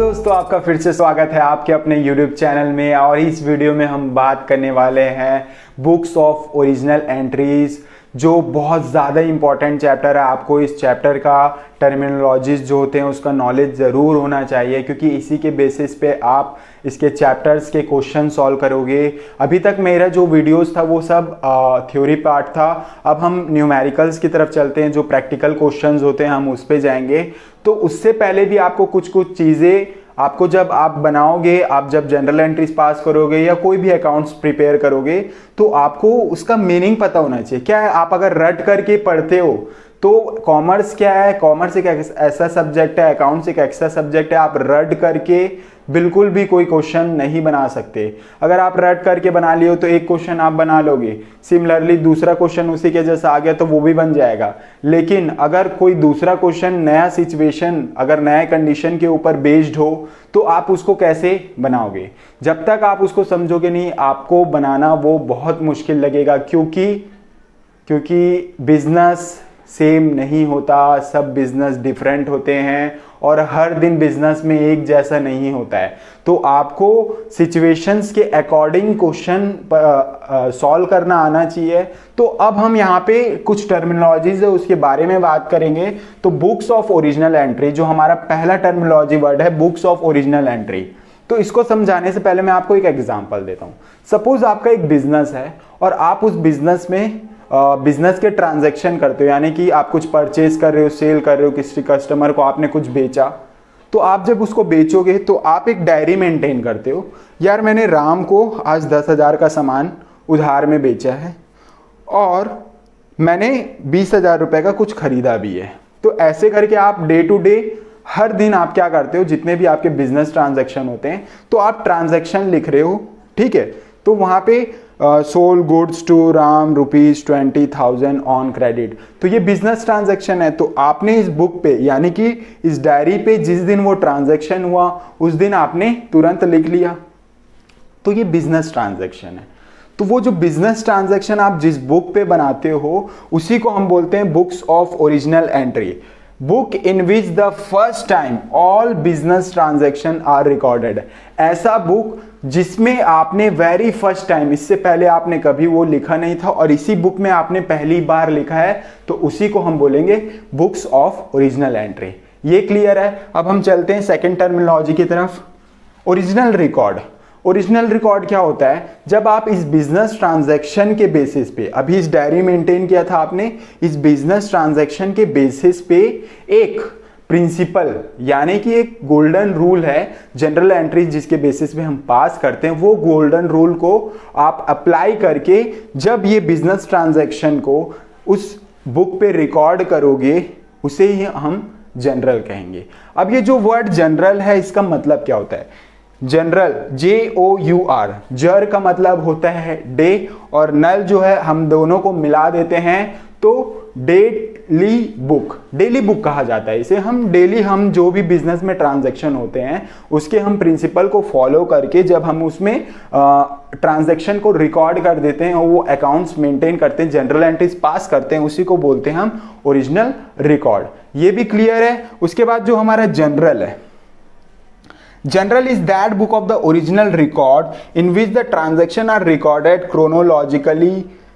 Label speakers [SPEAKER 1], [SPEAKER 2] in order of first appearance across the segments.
[SPEAKER 1] दोस्तों, आपका फिर से स्वागत है आपके अपने YouTube चैनल में। और इस वीडियो में हम बात करने वाले हैं बुक्स ऑफ ओरिजिनल एंट्रीज, जो बहुत ज़्यादा इंपॉर्टेंट चैप्टर है। आपको इस चैप्टर का टर्मिनोलॉजीज जो होते हैं उसका नॉलेज ज़रूर होना चाहिए, क्योंकि इसी के बेसिस पे आप इसके चैप्टर्स के क्वेश्चन सॉल्व करोगे। अभी तक मेरा जो वीडियोस था वो सब थ्योरी पार्ट था। अब हम न्यूमेरिकल्स की तरफ चलते हैं, जो प्रैक्टिकल क्वेश्चंस होते हैं हम उस पर जाएंगे। तो उससे पहले भी आपको कुछ चीज़ें आपको जब आप बनाओगे, आप जब जनरल एंट्रीज पास करोगे या कोई भी अकाउंट्स प्रिपेयर करोगे, तो आपको उसका मीनिंग पता होना चाहिए। क्या है, आप अगर रट करके पढ़ते हो तो कॉमर्स क्या है, कॉमर्स एक ऐसा सब्जेक्ट है, अकाउंट्स एक ऐसा सब्जेक्ट है, आप रट करके बिल्कुल भी कोई क्वेश्चन नहीं बना सकते। अगर आप रट करके बना लियो तो एक क्वेश्चन आप बना लोगे, सिमिलरली दूसरा क्वेश्चन उसी के जैसा आ गया तो वो भी बन जाएगा। लेकिन अगर कोई दूसरा क्वेश्चन नया सिचुएशन, अगर नए कंडीशन के ऊपर बेस्ड हो, तो आप उसको कैसे बनाओगे? जब तक आप उसको समझोगे नहीं, आपको बनाना वो बहुत मुश्किल लगेगा। क्योंकि बिजनेस सेम नहीं होता, सब बिजनेस डिफरेंट होते हैं और हर दिन बिजनेस में एक जैसा नहीं होता है। तो आपको सिचुएशंस के अकॉर्डिंग क्वेश्चन सॉल्व करना आना चाहिए। तो अब हम यहाँ पे कुछ टर्मिनोलॉजीज है उसके बारे में बात करेंगे। तो बुक्स ऑफ ओरिजिनल एंट्री, जो हमारा पहला टर्मिनोलॉजी वर्ड है, बुक्स ऑफ ओरिजिनल एंट्री। तो इसको समझाने से पहले मैं आपको एक एग्जांपल देता हूँ। सपोज आपका एक बिजनेस है और आप उस बिजनेस में बिजनेस के ट्रांजैक्शन करते हो, यानी कि आप कुछ परचेज कर रहे हो, सेल कर रहे हो, किसी कस्टमर को आपने कुछ बेचा। तो आप जब उसको बेचोगे तो आप एक डायरी मेंटेन करते हो, यार मैंने राम को आज 10,000 का सामान उधार में बेचा है और मैंने 20,000 रुपये का कुछ खरीदा भी है। तो ऐसे करके आप डे टू डे हर दिन आप क्या करते हो, जितने भी आपके बिजनेस ट्रांजैक्शन होते हैं तो आप ट्रांजैक्शन लिख रहे हो, ठीक है। तो वहाँ पे sold goods to Ram ₹20,000 on credit, तो ये बिजनेस ट्रांजैक्शन है। तो आपने इस बुक पे, यानी कि इस डायरी पे जिस दिन वो ट्रांजैक्शन हुआ उस दिन आपने तुरंत लिख लिया, तो ये बिजनेस ट्रांजैक्शन है। तो वो जो बिजनेस ट्रांजैक्शन आप जिस बुक पे बनाते हो उसी को हम बोलते हैं books of original entry. Book in which the first time all business transaction are recorded. ऐसा बुक जिसमें आपने वेरी फर्स्ट टाइम, इससे पहले आपने कभी वो लिखा नहीं था और इसी बुक में आपने पहली बार लिखा है, तो उसी को हम बोलेंगे बुक्स ऑफ ओरिजिनल एंट्री। ये क्लियर है। अब हम चलते हैं सेकेंड टर्मिनोलॉजी की तरफ, ओरिजिनल रिकॉर्ड। ओरिजिनल रिकॉर्ड क्या होता है? जब आप इस बिजनेस ट्रांजैक्शन के बेसिस पे, अभी इस डायरी मेंटेन किया था आपने, इस बिजनेस ट्रांजैक्शन के बेसिस पे एक प्रिंसिपल, यानी कि एक गोल्डन रूल है, जनरल एंट्रीज जिसके बेसिस पे हम पास करते हैं, वो गोल्डन रूल को आप अप्लाई करके जब ये बिजनेस ट्रांजैक्शन को उस बुक पे रिकॉर्ड करोगे, उसे ही हम जनरल कहेंगे। अब ये जो वर्ड जनरल है, इसका मतलब क्या होता है? जनरल, JOUR, जर का मतलब होता है डे, और नल जो है हम दोनों को मिला देते हैं तो डेली बुक, डेली बुक कहा जाता है इसे। हम डेली, हम जो भी बिजनेस में ट्रांजैक्शन होते हैं उसके हम प्रिंसिपल को फॉलो करके जब हम उसमें ट्रांजैक्शन को रिकॉर्ड कर देते हैं और वो अकाउंट्स मेंटेन करते हैं, जनरल एंट्रीज पास करते हैं, उसी को बोलते हैं हम ओरिजिनल रिकॉर्ड। ये भी क्लियर है। उसके बाद जो हमारा जनरल है, General is that book of the original record in which the transaction are recorded chronologically,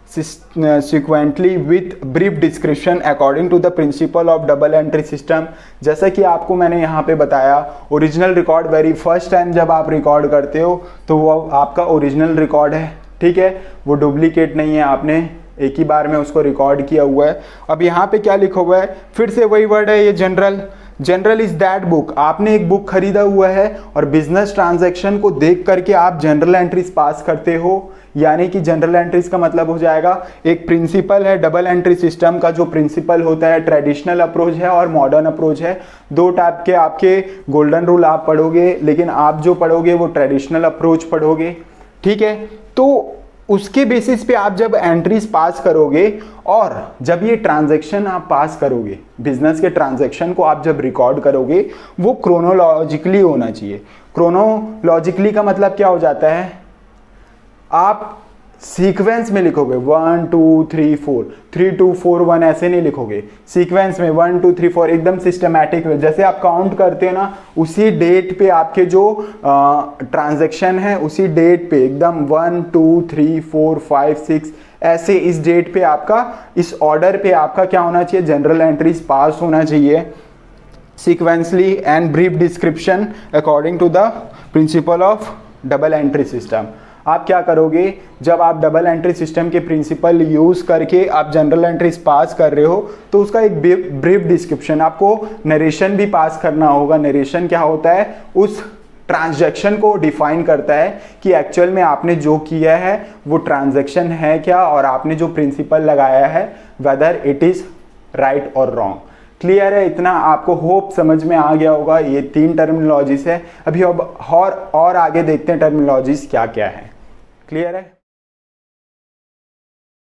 [SPEAKER 1] sequentially with brief description according to the principle of double entry system। जैसा कि आपको मैंने यहाँ पे बताया, original record very first time जब आप record करते हो तो वो आपका ओरिजिनल रिकॉर्ड है, ठीक है, वो डुप्लीकेट नहीं है, आपने एक ही बार में उसको रिकॉर्ड किया हुआ है। अब यहाँ पे क्या लिखा हुआ है? फिर से वही वर्ड है ये general. General is that book, आपने एक बुक खरीदा हुआ है और बिजनेस ट्रांजैक्शन को देख करके आप जनरल एंट्रीज पास करते हो, यानी कि जनरल एंट्रीज का मतलब हो जाएगा एक प्रिंसिपल है डबल एंट्री सिस्टम का। जो प्रिंसिपल होता है, ट्रेडिशनल अप्रोच है और मॉडर्न अप्रोच है। दो टाइप के आपके गोल्डन रूल आप पढ़ोगे, लेकिन आप जो पढ़ोगे वो ट्रेडिशनल अप्रोच पढ़ोगे, ठीक है। तो उसके बेसिस पे आप जब एंट्रीज पास करोगे और जब ये ट्रांजैक्शन आप पास करोगे, बिजनेस के ट्रांजैक्शन को आप जब रिकॉर्ड करोगे, वो क्रोनोलॉजिकली होना चाहिए। क्रोनोलॉजिकली का मतलब क्या हो जाता है? आप सीक्वेंस में लिखोगे 1 2 3 4, 3 2 4 1 ऐसे नहीं लिखोगे, सीक्वेंस में 1 2 3 4 एकदम सिस्टमैटिक वे, जैसे आप काउंट करते हैं ना उसी डेट पे आपके जो ट्रांजैक्शन है उसी डेट पे एकदम 1 2 3 4 5 6 ऐसे इस डेट पे आपका, इस ऑर्डर पे आपका क्या होना चाहिए, जनरल एंट्रीज पास होना चाहिए sequentially and brief description according to the principle of double entry system. आप क्या करोगे, जब आप डबल एंट्री सिस्टम के प्रिंसिपल यूज करके आप जनरल एंट्रीज पास कर रहे हो तो उसका एक ब्रीफ डिस्क्रिप्शन, आपको नरेशन भी पास करना होगा। नरेशन क्या होता है, उस ट्रांजैक्शन को डिफाइन करता है कि एक्चुअल में आपने जो किया है वो ट्रांजैक्शन है क्या, और आपने जो प्रिंसिपल लगाया है वेदर इट इज राइट और रॉन्ग। क्लियर है, इतना आपको होप समझ में आ गया होगा। ये 3 टर्मिनोलॉजीज है। अभी अब और आगे देखते हैं टर्मिनोलॉजीज क्या क्या है। क्लियर है।